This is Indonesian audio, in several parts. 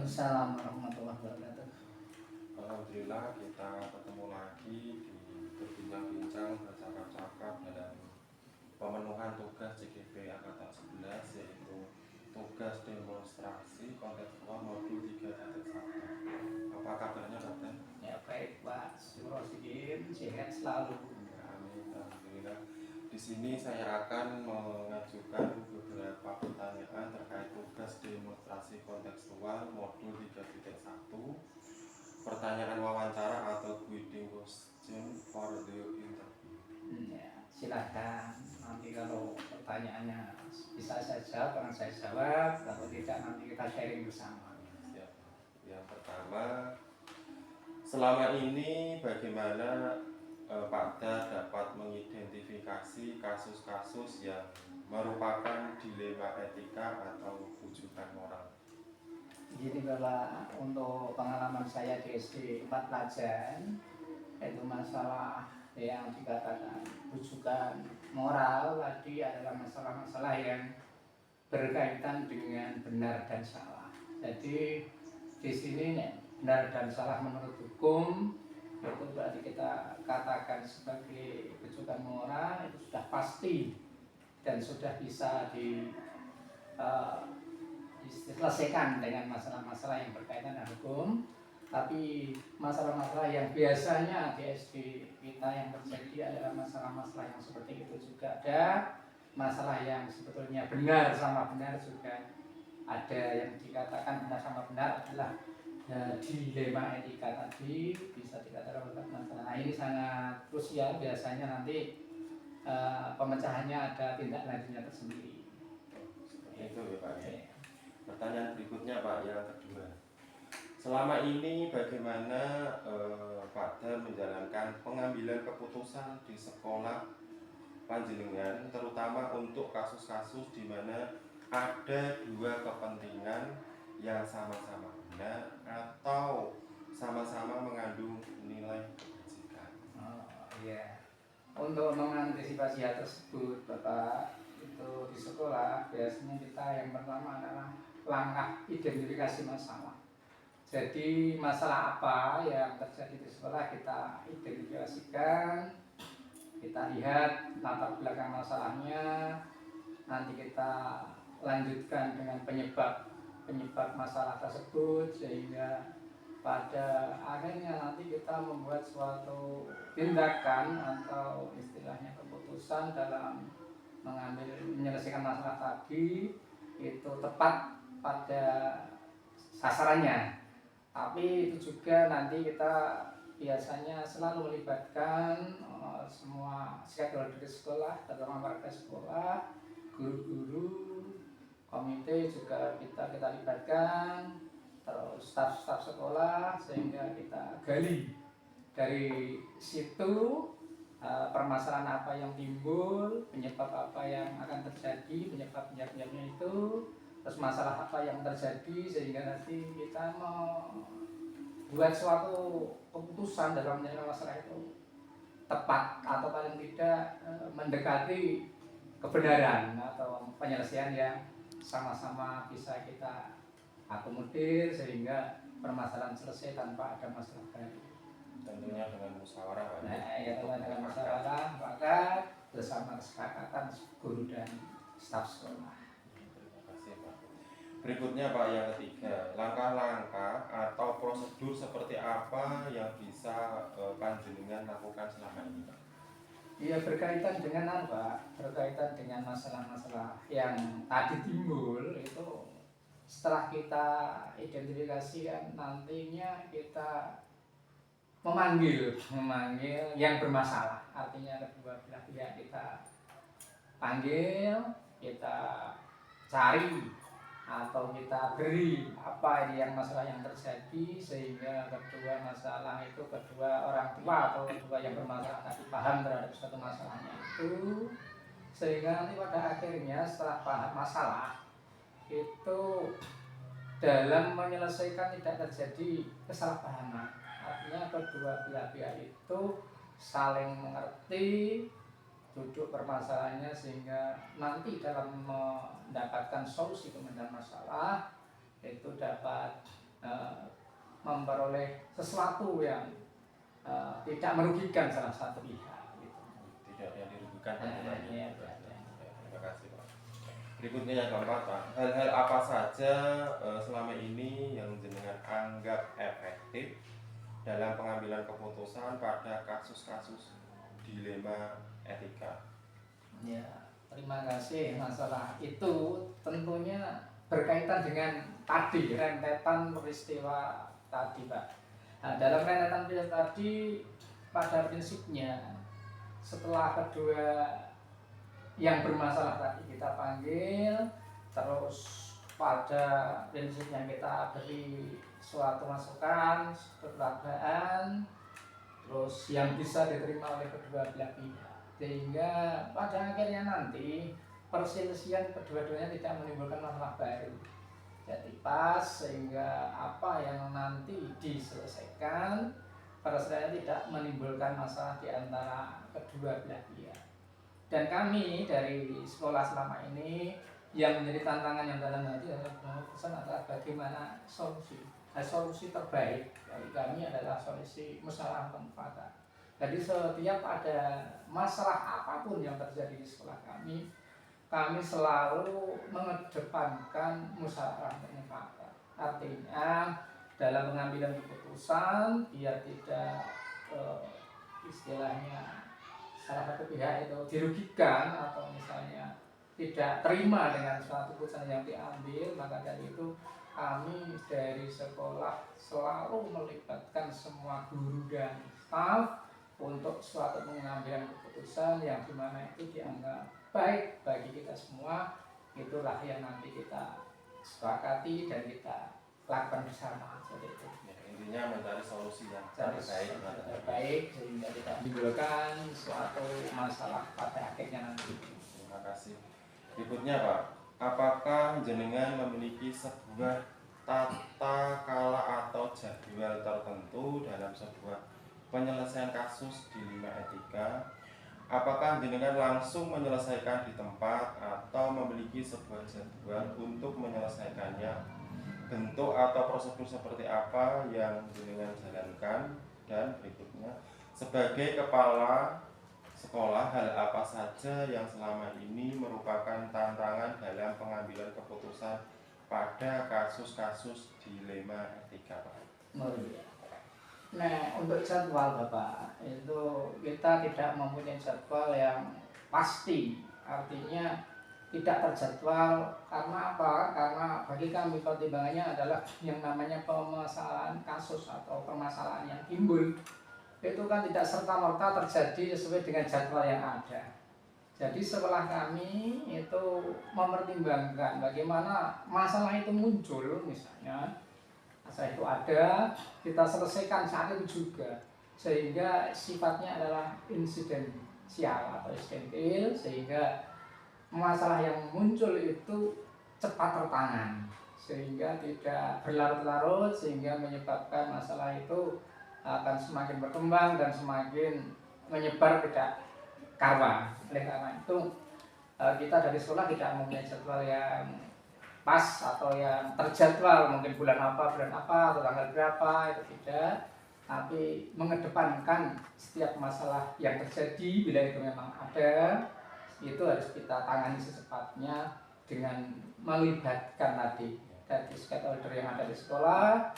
Assalamualaikum warahmatullahi wabarakatuh. Alhamdulillah kita ketemu lagi di berbincang-bincang, bercakap-cakap dalam pemenuhan tugas CGP Angkatan 11, yaitu tugas demonstrasi kontekstual modul 3.1. Apa kabarnya Dokter? Ya baik Pak Surosikin, sehat selalu. Amin, alhamdulillah. Di sini saya akan mengajukan beberapa pertanyaan terkait tugas demonstrasi kontekstual modul 3.1. Pertanyaan wawancara atau guiding question for the interview. Ya, silakan. Nanti kalau pertanyaannya bisa saya jawab, akan saya jawab. Kalau tidak, nanti kita sharing bersama. Siap. Yang pertama, selama ini bagaimana Pakda dapat mengidentifikasi kasus-kasus yang merupakan dilema etika atau rujukan moral? Jadi Bapak, untuk pengalaman saya di SD 4 Pelajaran, itu masalah yang dikatakan rujukan moral tadi adalah masalah-masalah yang berkaitan dengan benar dan salah. Jadi di sini benar dan salah menurut hukum itu berarti kita katakan sebagai rujukan moral itu sudah pasti dan sudah bisa diselesaikan dengan masalah-masalah yang berkaitan dengan hukum. Tapi masalah-masalah yang biasanya di SD kita yang terjadi adalah masalah-masalah yang seperti itu juga ada. Masalah yang sebetulnya benar sama benar juga ada, yang dikatakan benar sama benar adalah dilema etika tadi, bisa dikatakan masalah. Nah, ini sangat krusial, biasanya nanti pemecahannya ada tindak lanjutnya tersendiri. Itu ya Pak. Ya. Pertanyaan berikutnya Pak, yang kedua. Selama ini bagaimana Pakda menjalankan pengambilan keputusan di sekolah panjenengan, terutama untuk kasus-kasus di mana ada dua kepentingan yang sama-sama benar atau sama-sama mengandung nilai kebajikan? Oh iya. Untuk mengantisipasi hal tersebut, Bapak, itu di sekolah biasanya kita yang pertama adalah langkah identifikasi masalah. Jadi masalah apa yang terjadi di sekolah kita identifikasikan, kita lihat latar belakang masalahnya, nanti kita lanjutkan dengan penyebab masalah tersebut, sehingga pada akhirnya nanti kita membuat suatu tindakan atau istilahnya keputusan dalam menyelesaikan masalah tadi itu tepat pada sasarannya. Tapi itu juga nanti kita biasanya selalu melibatkan semua stakeholder di sekolah, terutama warga sekolah, guru-guru, komite juga kita libatkan, terus staf-staf sekolah, sehingga kita gali dari situ permasalahan apa yang timbul, penyebab apa yang akan terjadi, penyebab-penyebabnya itu, terus masalah apa yang terjadi, sehingga nanti kita membuat suatu keputusan dalam menyelesaikan masalah itu tepat atau paling tidak mendekati kebenaran atau penyelesaian yang sama-sama bisa kita akomodir sehingga permasalahan selesai tanpa ada masalah baru. Tentunya dengan musyawarah Pak. Nah, ya dengan musyawarah, maka bersama kesepakatan guru dan staf sekolah. Terima kasih Pak. Berikutnya Pak, yang ketiga, langkah-langkah atau prosedur seperti apa yang bisa panjenengan lakukan selama ini Pak? Iya, berkaitan dengan apa? Berkaitan dengan masalah-masalah yang tadi timbul itu setelah kita identifikasikan, nantinya kita memanggil yang bermasalah, artinya kedua belah pihak kita panggil, kita cari atau kita beri apa ini yang masalah yang terjadi, sehingga kedua masalah itu, kedua orang tua atau kedua yang bermasalah tadi paham terhadap suatu masalahnya itu, sehingga nanti pada akhirnya setelah paham masalah itu dalam menyelesaikan tidak terjadi kesalahpahaman. Artinya kedua belah pihak itu saling mengerti duduk permasalahannya, sehingga nanti dalam mendapatkan solusi kemudian masalah itu dapat memperoleh sesuatu yang tidak merugikan salah satu pihak gitu. Tidak ada yang dirugikan Pak. Iya. Terima kasih Pak. Berikutnya yang keempat Pak, hal-hal apa saja selama ini yang jenengan anggap efektif dalam pengambilan keputusan pada kasus-kasus dilema etika? Ya, terima kasih. Masalah itu tentunya berkaitan dengan tadi rentetan peristiwa tadi Pak. Nah, dalam rentetan peristiwa tadi pada prinsipnya setelah kedua yang bermasalah tadi kita panggil, terus pada prinsipnya kita beri suatu masukan, keberadaan, terus yang bisa diterima oleh kedua belah pihak, sehingga pada akhirnya nanti perselisihan kedua-duanya tidak menimbulkan masalah baru. Jadi pas sehingga apa yang nanti diselesaikan perselisihan tidak menimbulkan masalah di antara kedua belah pihak. Dan kami dari sekolah selama ini yang menjadi tantangan yang dalam hati adalah pesan adalah bagaimana solusi terbaik bagi kami adalah solusi musyawarah mufakat. Jadi setiap ada masalah apapun yang terjadi di sekolah kami selalu mengedepankan musyawarah mufakat. Artinya dalam pengambilan keputusan biar tidak istilahnya salah satu pihak itu dirugikan atau misalnya tidak terima dengan suatu keputusan yang diambil, maka dari itu kami dari sekolah selalu melibatkan semua guru dan staf untuk suatu pengambilan keputusan yang dimana itu dianggap baik bagi kita semua. Itulah yang nanti kita sepakati dan kita lakukan bersama seperti itu. Intinya mencari solusi yang terbaik sehingga tidak menimbulkan suatu masalah pada akhirnya nanti. Terima kasih. Berikutnya Pak, apakah jenengan memiliki sebuah tata kala atau jadwal tertentu dalam sebuah penyelesaian kasus dilema etika? Apakah jenengan langsung menyelesaikan di tempat atau memiliki sebuah jadwal untuk menyelesaikannya? Bentuk atau prosedur seperti apa yang jenengan jalankan? Dan berikutnya, sebagai kepala sekolah, hal apa saja yang selama ini merupakan tantangan dalam pengambilan keputusan pada kasus-kasus dilema etika Pak? Nah, untuk jadwal Bapak, itu kita tidak mempunyai jadwal yang pasti. Artinya tidak terjadwal karena apa? Karena bagi kami pertimbangannya adalah yang namanya permasalahan kasus atau permasalahan yang timbul itu kan tidak serta-merta terjadi sesuai dengan jadwal yang ada. Jadi setelah kami itu mempertimbangkan bagaimana masalah itu muncul, misalnya masalah itu ada, kita selesaikan saat itu juga, sehingga sifatnya adalah insidensial atau insidentil, sehingga masalah yang muncul itu cepat tertangani sehingga tidak berlarut-larut, sehingga menyebabkan masalah itu akan semakin berkembang dan semakin menyebar tidak karuan. Oleh karena itu kita dari sekolah tidak mempunyai jadwal yang pas atau yang terjadwal, mungkin bulan apa atau tanggal berapa, itu tidak, tapi mengedepankan setiap masalah yang terjadi bila itu memang ada itu harus kita tangani secepatnya dengan melibatkan tadi dari stakeholder yang ada di sekolah.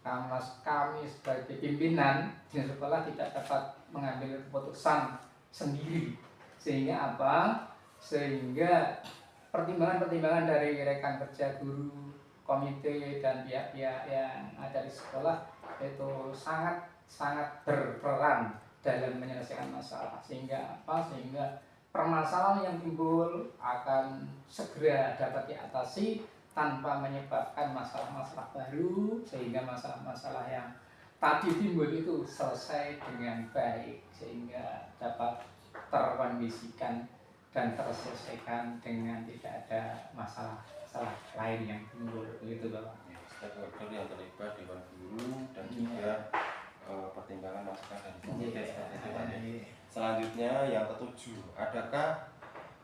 Karena kami sebagai pimpinan di sekolah tidak dapat mengambil keputusan sendiri, sehingga apa? Sehingga pertimbangan-pertimbangan dari rekan kerja guru, komite dan pihak-pihak yang ada di sekolah itu sangat berperan dalam menyelesaikan masalah. Sehingga apa? Sehingga permasalahan yang timbul akan segera dapat diatasi tanpa menyebabkan masalah-masalah baru, sehingga masalah-masalah yang tadi timbul itu selesai dengan baik sehingga dapat terkondisikan dan terselesaikan dengan tidak ada masalah lain yang timbul, begitu Bapak. Stakeholder yang terlibat, dewan guru dan juga pertimbangan masukan dari komite seperti itu. Selanjutnya yang ketujuh, adakah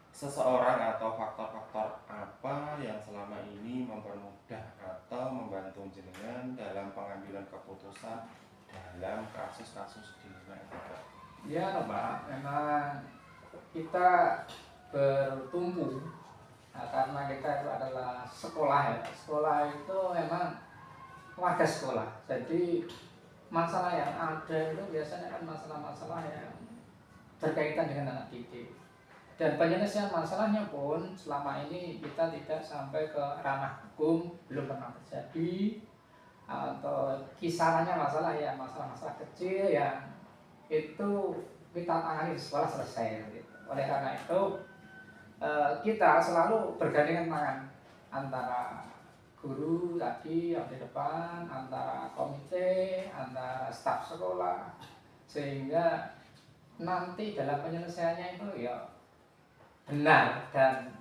seseorang atau faktor-faktor apa yang selama ini mempermudah atau membantu jenengan dalam pengambilan keputusan dalam kasus-kasus di lingkungan etika? Ya, Pak, memang kita bertumbuh karena kita itu adalah sekolah ya. Sekolah itu memang warga sekolah. Jadi masalah yang ada itu biasanya kan masalah-masalah yang berkaitan dengan anak didik. Dan penyelesaian masalahnya pun selama ini kita tidak sampai ke ranah hukum, belum pernah terjadi. Atau kisarannya masalah ya masalah-masalah kecil yang itu kita tangani di sekolah selesai. Gitu. Oleh karena itu kita selalu bergandengan tangan antara guru tadi yang di depan, antara komite, antara staf sekolah, sehingga nanti dalam penyelesaiannya itu ya benar dan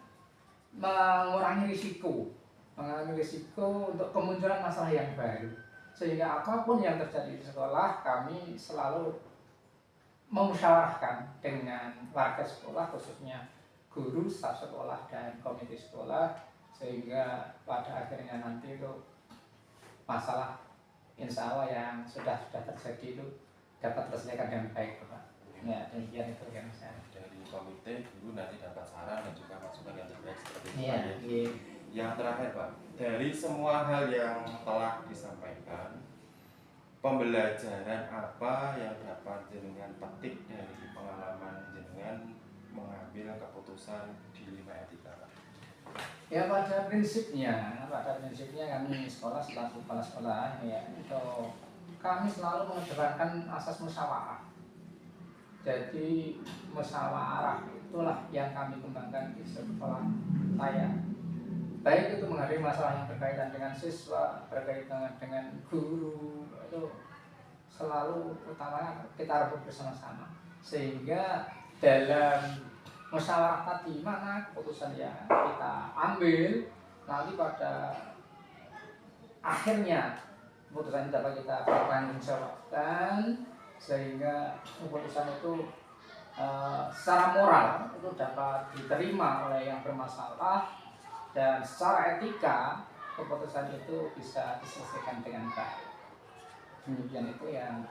mengurangi risiko untuk kemunculan masalah yang baru. Sehingga apapun yang terjadi di sekolah, kami selalu memusyawarahkan dengan warga sekolah, khususnya guru, staf sekolah, dan komite sekolah, sehingga pada akhirnya nanti itu masalah insya Allah yang sudah terjadi itu dapat terselesaikan dengan baik, Pak. Ya, demikian itu yang saya. Dari komite guru nanti dapat saran dan juga masukan yang terbaik seperti itu. Iya. Yang terakhir, Pak, dari semua hal yang telah disampaikan, pembelajaran apa yang dapat jenengan petik dari pengalaman jenengan mengambil keputusan di lima etika, Pak? Ya, pada prinsipnya kami sekolah selaku kepala sekolah ya itu kami selalu mengedepankan asas musyawarah. Jadi musyawarah itulah yang kami kembangkan di sekolah saya. Baik itu menghadapi masalah yang berkaitan dengan siswa, berkaitan dengan guru, itu selalu utamanya kita rebut bersama-sama. Sehingga dalam musyawarah tadi mana keputusan yang kita ambil nanti pada akhirnya keputusan dapat kita pertanggungjawabkan sehingga keputusan itu secara moral itu dapat diterima oleh yang bermasalah dan secara etika keputusan itu bisa diselesaikan dengan baik. Demikian itu yang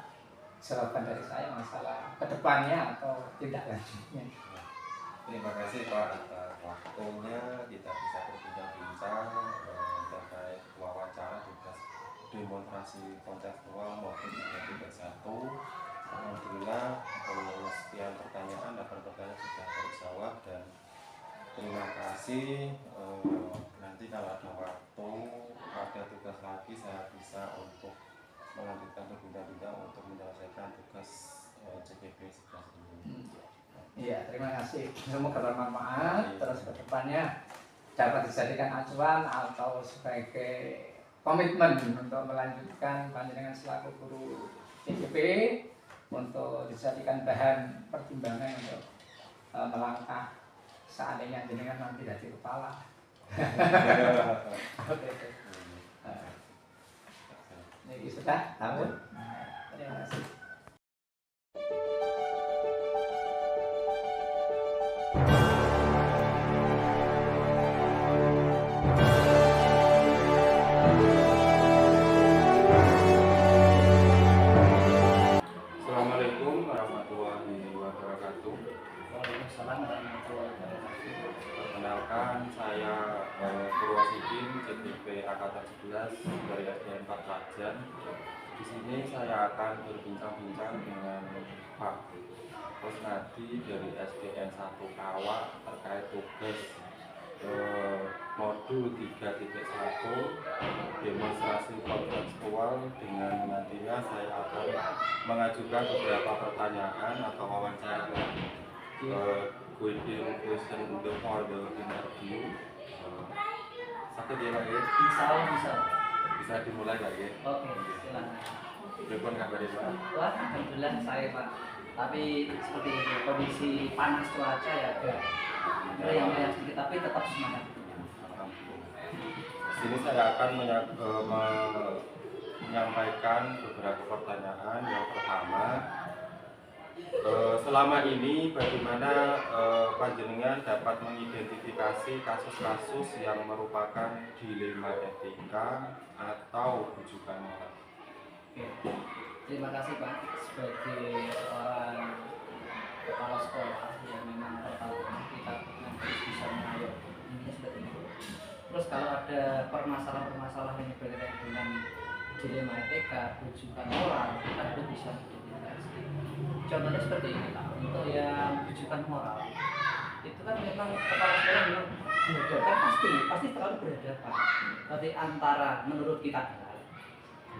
jawaban dari saya masalah kedepannya atau tindak lanjutnya. Terima kasih, Pak, atas waktunya. Kita bisa berbincang-bincang terkait wawancara tugas demonstrasi kontekstual maupun identitas satu. Alhamdulillah sekian pertanyaan, 8 pertanyaan sudah terjawab dan terima kasih. Nanti kalau ada waktu, ada tugas lagi saya bisa untuk melanjutkan berbincang-bincang untuk menyelesaikan tugas CPP 11 ini. Iya, terima kasih. Semoga bermanfaat. Terus ke depannya dapat dijadikan acuan atau sebagai komitmen untuk melanjutkan panjenengan selaku guru CPP untuk dijadikan bahan pertimbangan untuk melangkah seandainya jenengan nanti jadi kepala. Oke. Ini sudah tahun. Terima kasih. Assalamualaikum warahmatullahi wabarakatuh. Waalaikumsalam warahmatullahi wabarakatuh. Perkenalkan, saya Purwasikin, CPP Angkatan 11 dari SDN 4 Rajan. Di sini saya akan berbincang-bincang dengan Pak Kusnadi dari SDN 1 Kawak terkait tugas modul 3.1 demonstrasi kontekstual, dengan nantinya saya akan mengajukan beberapa pertanyaan atau wawancara question for the interview. Sakit ya, Pak ya? Bisa dimulai Pak ya? Oke, silakan. Telepon kabarnya, Pak? Wah, alhamdulillah saya Pak. Tapi seperti itu, kondisi panas cuaca ya agak meriang-meriang sedikit, tapi tetap semangat. Sini saya akan menyampaikan beberapa pertanyaan. Yang pertama, selama ini bagaimana panjenengan dapat mengidentifikasi kasus-kasus yang merupakan dilema etika atau rujukan moral? Oke. Terima kasih Pak sebagai seorang kepala sekolah yang memang pertama kita harus bisa mengayomi ini seperti itu. Terus kalau ada permasalahan-permasalahan yang berkaitan dengan dilema etika, rujukan moral, kita harus bisa identifikasi. Contohnya seperti ini Pak, untuk yang rujukan moral itu kan memang kepala sekolah memang berhadapan pasti selalu berhadapan. Berarti antara menurut kita benar,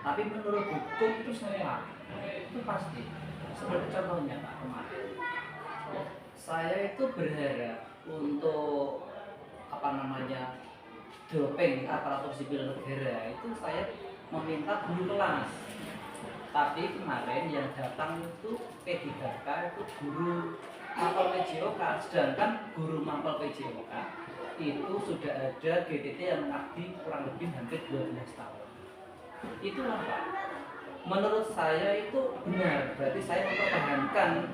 tapi menurut hukum itu salah, itu pasti. Seperti contohnya Pak kemarin, saya itu berharap untuk doping aparatur sipil negara itu saya meminta guru kelas. Tapi kemarin yang datang itu P3K itu guru mapel PJOK, sedangkan guru mapel PJOK itu sudah ada GTT yang mengabdi kurang lebih hampir 12 tahun. Itulah Pak. Menurut saya itu benar. Berarti saya mempertahankan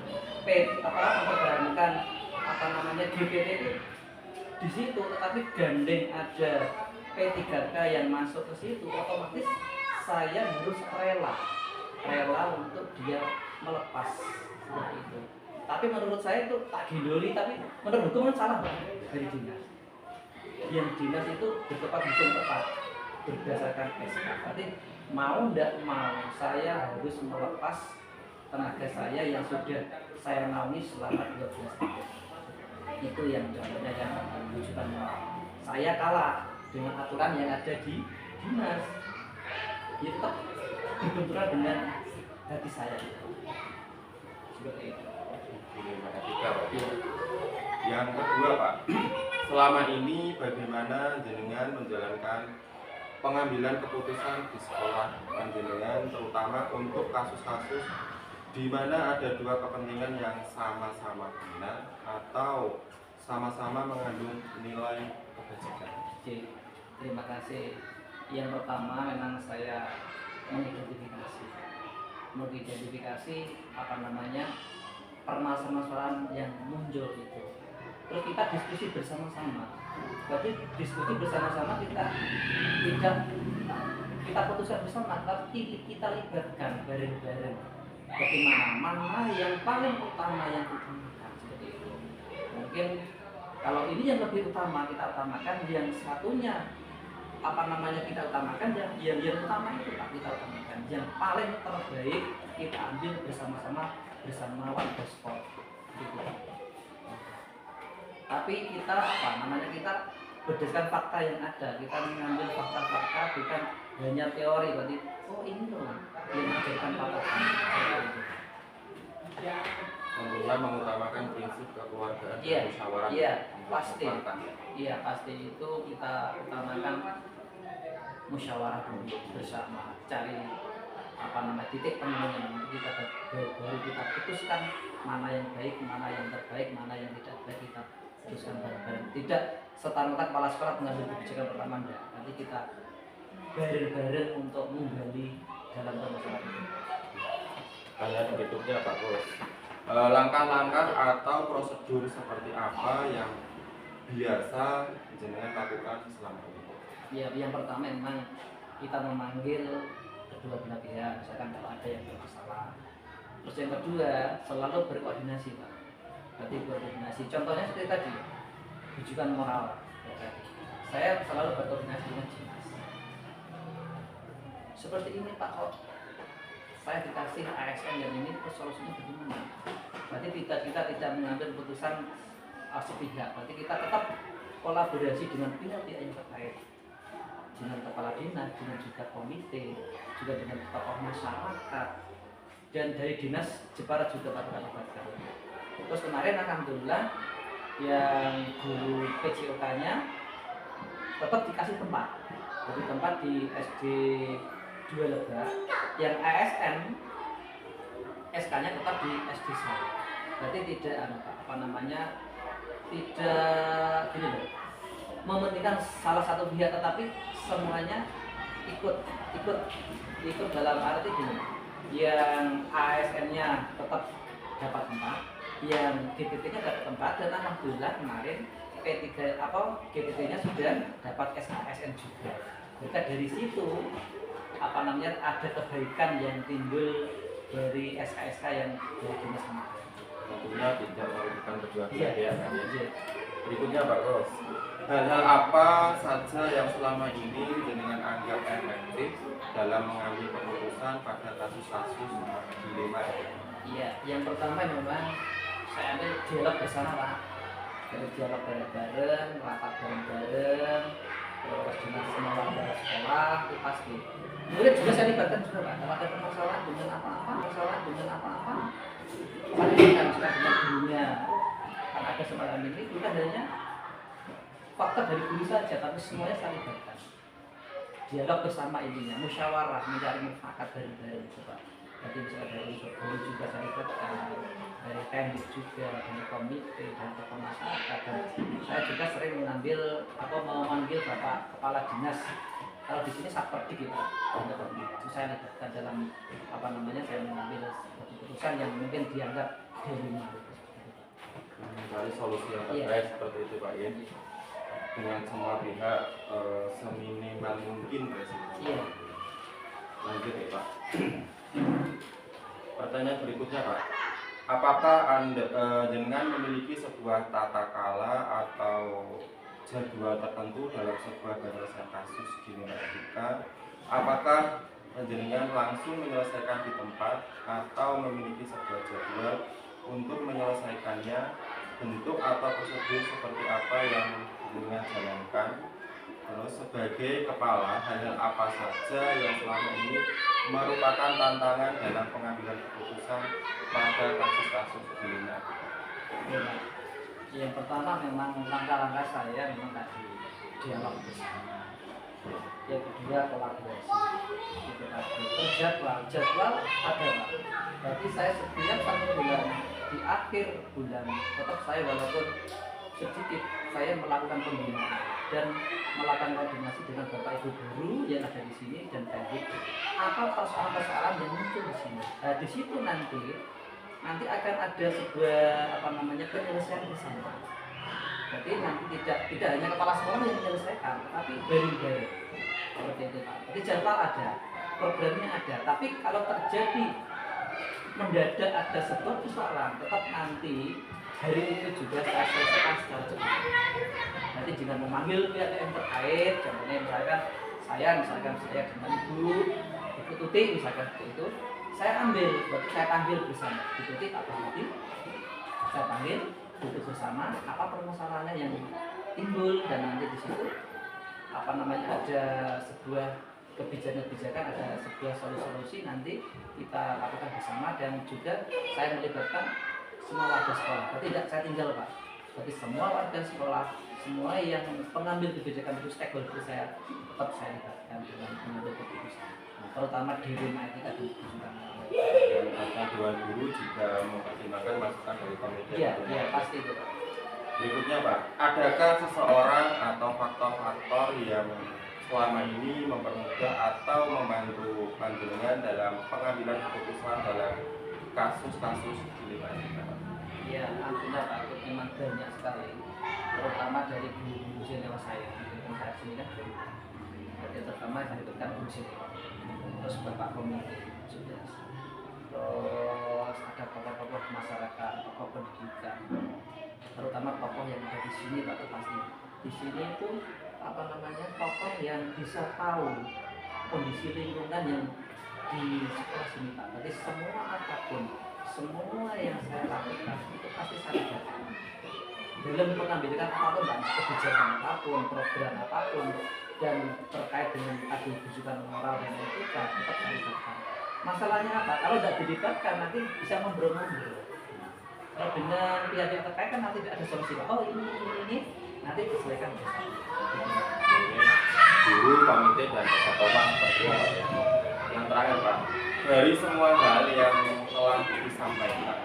GPT itu di situ, tetapi gandeng ada P3K yang masuk ke situ, otomatis saya harus rela untuk dia melepas seperti itu. Tapi menurut saya itu tak gendoli, tapi menurut hukum kan salah Pak, dari dinas. Yang dinas itu bertepat hukum tepat berdasarkan SK. Berarti mau tidak mau saya harus melepas tenaga saya yang sudah saya naungi selama 12 tahun. Itu yang contohnya yang rujukan moral. Saya kalah dengan aturan yang ada di dinas. Dia tetap berbenturan dengan hati saya. Seperti itu. Dilema etika Pak. Yang kedua Pak, selama ini bagaimana jenengan menjalankan pengambilan keputusan di sekolah panjenengan, terutama untuk kasus-kasus di mana ada dua kepentingan yang sama-sama benar atau sama-sama mengandung nilai kebajikan? Oke, terima kasih. Yang pertama memang saya mengidentifikasi permasalahan yang muncul itu. Terus kita diskusi bersama-sama. Berarti diskusi bersama-sama kita putuskan bersama, tapi kita libatkan bareng-bareng. Bagaimana mana yang paling utama yang diutamakan seperti itu. Mungkin kalau ini yang lebih utama kita utamakan, yang satunya kita utamakan, yang utama itu tak kita utamakan. Yang paling terbaik kita ambil bersama-sama bersama warga sport gitu. Tapi kita kita berdasarkan fakta yang ada, kita mengambil fakta-fakta bukan hanya teori. Berarti ini loh yang menjadikan fakta Alhamdulillah mengutamakan prinsip kekeluargaan dan musyawarah. Iya pasti itu kita utamakan musyawarah dulu bersama, cari titik temunya, nanti kita baru kita putuskan mana yang baik, mana yang terbaik, mana yang tidak baik, kita putuskan bareng-bareng. Tidak serta-merta kepala sekolah mengambil kebijakan pertama, enggak. Nanti kita bareng-bareng untuk menggali dalam permasalahan itu. Pertanyaan berikutnya Pak Bos, langkah-langkah atau prosedur seperti apa yang biasa jenengan lakukan selama ini? Ya, yang pertama memang kita memanggil kedua belah pihak, misalkan kalau ada yang bermasalah. Terus yang kedua selalu berkoordinasi Pak. Berarti koordinasi. Contohnya seperti tadi, rujukan moral. Ya, saya selalu berkoordinasi dengan dinas. Seperti ini Pak, kok saya dikasih ASN yang ini, terus solusinya bagaimana? Berarti kita tidak mengambil keputusan sepihak. Berarti kita tetap kolaborasi dengan pihak-pihak yang terkait, dengan kepala dinas, dengan juga komite, juga dengan tokoh masyarakat, dan dari dinas Jepara juga pada libatkan. Terus kemarin alhamdulillah yang guru PJOK-nya tetap dikasih tempat, jadi tempat di SD 2 Lebak. Yang ASN SK-nya tetap di SD saya. Berarti tidak tidak gini loh, mementingkan salah satu pihak, tetapi semuanya ikut dalam arti gini. Yang ASN-nya tetap dapat tempat, yang GPT-nya dapat tempat, dan alhamdulillah kemarin P3 GPT-nya sudah dapat SKSN juga. Maka dari situ ada kebaikan yang timbul dari SKSK yang dari dinas kemarin. Tentunya tidak merugikan kedua Iya. pihak ya. Berikutnya Pak Ros, hal-hal apa saja yang selama ini dengan anggap efektif dalam mengambil keputusan pada kasus-kasus dilema etika? Iya, yang pertama memang saya ambil dialog bersama Pak. Dari dialog bareng-bareng, rapat bareng-bareng, terus dengan semua warga sekolah itu pasti. Kemudian juga saya libatkan juga Pak, kalau ada permasalahan dengan apa-apa, saya libatkan juga dengan gurunya. Karena ada semacam ini, bukan hanya faktor dari guru saja, tapi semuanya saya libatkan. Dialog bersama intinya, musyawarah, mencari mufakat bareng-bareng Pak. Jadi bisa dari unsur guru juga saya libatkan, dari teknik juga, dari komite, dan tokoh masyarakat. Dan saya juga sering memanggil Bapak Kepala Dinas. Kalau di sini seperti gitu, itu saya libatkan dalam saya mengambil keputusan yang mungkin dianggap dilema. Mencari solusi yang terbaik seperti itu Pak ya. Dengan semua pihak seminimal mungkin Presiden. Iya. Lanjut ya Pak. Pertanyaan berikutnya Pak, apakah Anda dengan memiliki sebuah tata kala atau jadwal tertentu dalam sebuah penyelesaian kasus dilema etika, apakah jenengan langsung menyelesaikan di tempat atau memiliki sebuah jadwal untuk menyelesaikannya, bentuk atau prosedur seperti apa yang jenengan jalankan? Terus sebagai kepala, hal apa saja yang selama ini merupakan tantangan dalam pengambilan keputusan pada kasus-kasus dilema etika? Yang pertama memang langkah-langkah saya memang tadi dialog bersama. Yang kedua kolaborasi. Itu tadi. Jadwal ada Pak. Berarti saya setiap 1 bulan di akhir bulan tetap saya walaupun sedikit saya melakukan pembinaan dan melakukan koordinasi dengan Bapak Ibu guru yang ada di sini dan teknik apa persoalan-persoalan yang muncul di sini. Nah, di situ nanti akan ada sebuah penyelesaian bersama. Jadi nanti tidak hanya kepala sekolah yang menyelesaikan, tapi bareng-bareng seperti itu Pak. Jadi jadwal ada, programnya ada, tapi kalau terjadi mendadak ada sebuah persoalan, tetap nanti hari itu juga saya selesaikan secara cepat. Nanti dengan memanggil pihak yang terkait, contohnya misalkan saya dengan Ibu Tuti misalkan seperti itu, berarti saya panggil bersama Ibu Tuti atau Tuti, saya panggil duduk bersama apa permasalahannya yang timbul, dan nanti di situ ada sebuah kebijakan, ada sebuah solusi nanti kita lakukan bersama, dan juga saya melibatkan semua warga sekolah. Berarti tidak saya tinggal Pak, berarti semua warga sekolah, semua yang pengambil kebijakan itu stakeholder saya tetap saya libatkan dalam mengambil keputusan, terutama di rumah etika dan kebijakan. Dan Dewan Guru juga mempertimbangkan masukan dari komite. Iya pasti itu Pak. Berikutnya Pak, adakah seseorang atau faktor-faktor yang selama ini mempermudah atau membantu panjenengan dalam pengambilan keputusan dalam kasus-kasus dilema etika? Iya, alhamdulillah Pak, itu memang banyak sekali, terutama dari guru-guru senior saya. Yang saya sini kan jadi terutama saya itu kan guru senior, terus Bapak Komite sudah, terus ada tokoh-tokoh masyarakat, tokoh pendidikan, terutama tokoh yang ada di sini Pak, itu pasti di sini itu tokoh yang bisa tahu kondisi lingkungan yang di sekolah sini Pak. Jadi semua yang saya lakukan itu pasti saya libatkan dalam pengambilan apapun Pak, kebijakan apapun, program apapun, dan terkait dengan kebijakan moral dan etika tetap saya libatkan. Masalahnya apa? Kalau tidak dilibatkan nanti bisa ngobrol-ngobrol. Kalau dengan pihak-pihak terkait kan nanti tidak ada solusi. Oh ini nanti diselesaikan bersama. Guru, komite, dan tokoh seperti apa ya? Yang terakhir Pak, dari semua hal yang telah disampaikan,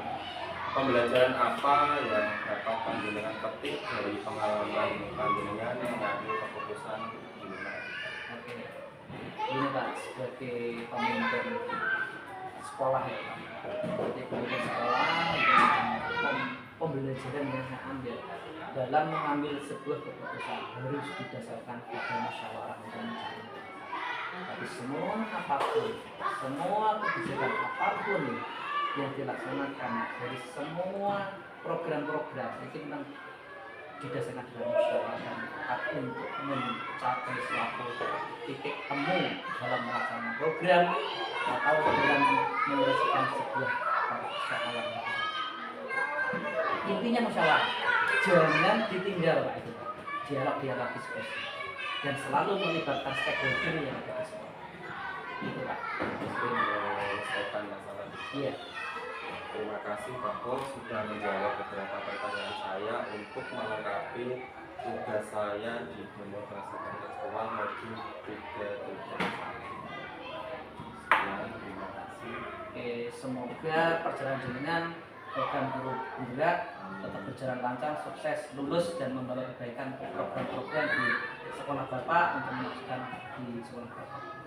pembelajaran apa yang dapat panjenengan petik dari pengalaman panjenengan mengambil keputusan dilema etika? Oke, ini Pak, sebagai pemimpin sekolah ya Pak. Jadi belajar sekolah pembelajaran yang saya ambil dalam mengambil sebuah keputusan harus didasarkan pada musyawarah dan musyawarah. Tapi semua apapun, semua kebijakan apapun yang dilaksanakan dari semua program-program itu memang didasarkan dalam musyawarah dan mufakat untuk mencapai suatu titik temu dalam melaksanakan program atau dalam menyelesaikan sebuah persoalan. Intinya musyawarah, jangan ditinggal Pak itu, dialog diskusi dan selalu melibatkan stakeholder yang ada di sekolah. Itu Pak. Mungkin menyelesaikan masalah. Iya. Terima kasih Pak Pur sudah menjawab beberapa pertanyaan saya untuk melengkapi tugas saya di Demokrasi Kontekstual modul 3.1. Sekian, terima kasih. Oke, semoga perjalanan jenengan program guru penggerak tetap berjalan lancar, sukses, lulus dan membawa kebaikan program-program di sekolah Bapak untuk memaksudkan di sekolah Bapak.